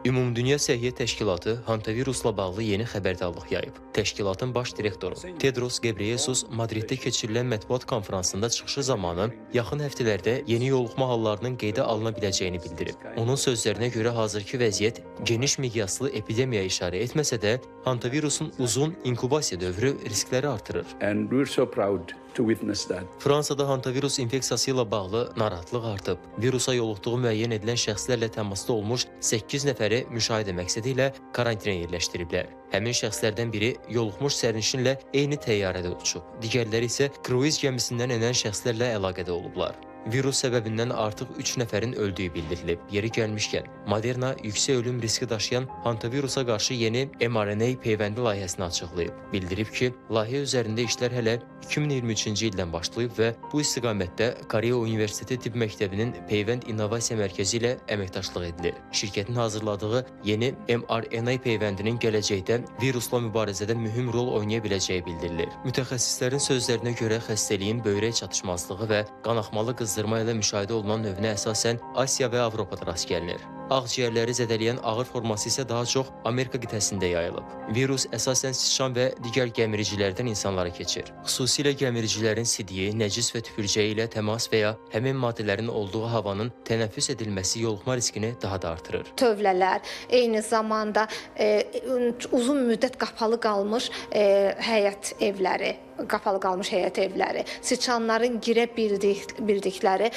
Ümumdünya Səhiyyə Təşkilatı hantavirusla bağlı yeni xəbərdarlıq yayıb. Təşkilatın baş direktoru Tedros Ghebreyesus Madriddə keçirilən mətbuat konfransında çıxışı zamanı yaxın həftələrdə yeni yoluxma hallarının qeydə alına biləcəyini bildirib. Onun sözlərinə görə hazırki vəziyyət geniş miqyaslı epidemiyaya işarə etməsə də, hantavirusun uzun inkubasiya dövrü riskləri artırır. Fransada hantavirus infeksiyası ilə bağlı narahatlıq artıb. Virusa yoluxduğu müəyyən edilən şəxslərlə təmasda olmuş 8 nəfəri müşahidə məqsədi ilə karantinə yerləşdiriblər. Həmin şəxslərdən biri yoluxmuş sərnişinlə eyni təyyarədə uçub. Digərləri isə kruiz gəmisindən enən şəxslərlə əlaqədə olublar. Virus səbəbindən artıq 3 nəfərin öldüyü bildirilib. Yeri gəlmişkən, Moderna yüksək ölüm riski daşıyan hantavirusa qarşı yeni mRNA peyvəndi layihəsini açıqlayıb. Bildirib ki, layihə üzərində işlər hələ 2023-cü ildən başlayıb və bu istiqamətdə Koreya Universiteti Tibb Məktəbinin Peyvənd İnnovasiya Mərkəzi ilə əməkdaşlıq edilir. Şirkətin hazırladığı yeni mRNA peyvəndinin gələcəkdə virusla mübarizədə mühüm rol oynaya biləcəyi bildirilir. Mütəxəssislərin sözlərinə görə xəstəliyin böyrək çatışmazlığı və qanaxmalı qızdırma ilə müşahidə olunan növünə əsasən Asiya və Avropada rast gəlinir. Ağciyərləri zədələyən ağır forması isə daha çox Amerika qitəsində yayılıb. Virus əsasən sıçan və digər gəmiricilərdən insanlara keçir. Xüsusilə gəmiricilərin sidiyi, nəcis və tüpürcəyi ilə təmas və ya həmin maddələrin olduğu havanın tənəffüs edilməsi yoluxma riskini daha da artırır. Tövlələr, eyni zamanda uzun müddət qapalı qalmış həyət evləri, sıçanların girə bildikləri,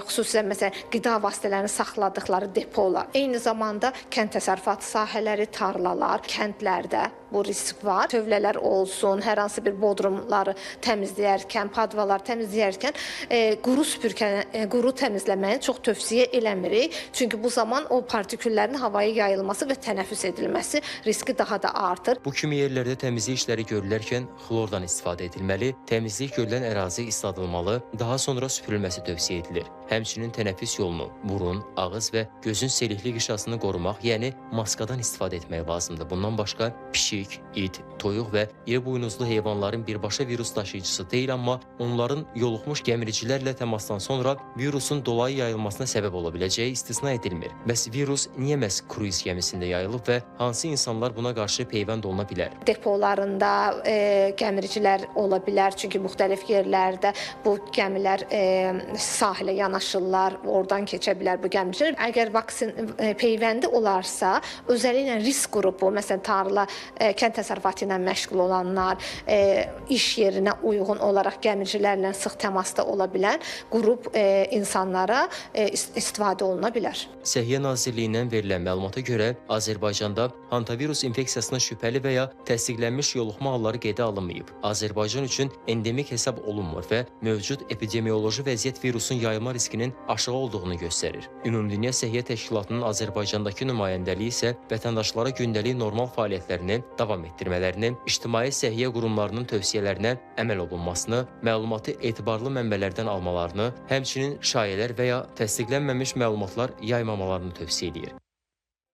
xüsusən məsələn qida vasitələrini saxladıqları depolar. Eyni zamanda kənd təsərrüfatı sahələri, tarlalar, kəndlərdə bu risk var. Tövlələr olsun, hər hansı bir bodrumları təmizləyərkən, padvalar təmizləyərkən quru təmizləməyi çox tövsiyə eləmirik. Çünki bu zaman o partiküllərin havaya yayılması və tənəffüs edilməsi riski daha da artır. Bu kimi yerlərdə təmizlik işləri görülərkən xlordan istifadə edilməli, təmizlik görülən ərazi isladılmalı, daha sonra süpürülməsi tövsiyə edilir. Həmçinin tənəffüs yolunu, burun, ağız və gözün selikli qişasını qorumaq, yəni maskadan istifadə etmək lazımdır. Bundan başqa pişik, it, toyuq və iri buynuzlu heyvanların birbaşa virus daşıyıcısı deyil, amma onların yoluxmuş gəmiricilərlə təmasdan sonra virusun dolayı yayılmasına səbəb ola biləcəyi istisna edilmir. Bəs virus niyə məhz kruiz gəmisində yayılıb və hansı insanlar buna qarşı peyvənd oluna bilər? Depolarında gəmiricilər ola bilər, çünki müxtəlif yerlərdə bu gəmilər sahilə yanaşırlar, oradan keçə bilər bu gəmiricilər. Əgər vaksin peyvəndi olarsa, özəlliklə risk qrupu, məsələn tarla, kənd təsərrüfatı ilə məşğul olanlar, iş yerinə uyğun olaraq gəmiricilərlə sıx təmasda ola bilən qrup insanlara istifadə oluna bilər. Səhiyyə Nazirliyindən verilən məlumata görə Azərbaycanda hantavirus infeksiyasına şübhəli və ya təsdiqlənmiş yoluxma halları qeydə alınmayıb. Azərbaycan üçün endemik hesab olunmur və mövcud epidemioloji vəziyyət virusun yayılma riskinin aşağı olduğunu göstərir. Ümumdünya Səhiyyə Təşkilatının Azərbaycandakı nümayəndəliyi isə vətəndaşlara gündəlik normal fəaliyyətlərini davam etdirmələrini, ictimai səhiyyə qurumlarının tövsiyələrinə əməl olunmasını, məlumatı etibarlı mənbələrdən almalarını, həmçinin şayələr və ya təsdiqlənməmiş məlumatlar yaymamalarını tövsiyə edir.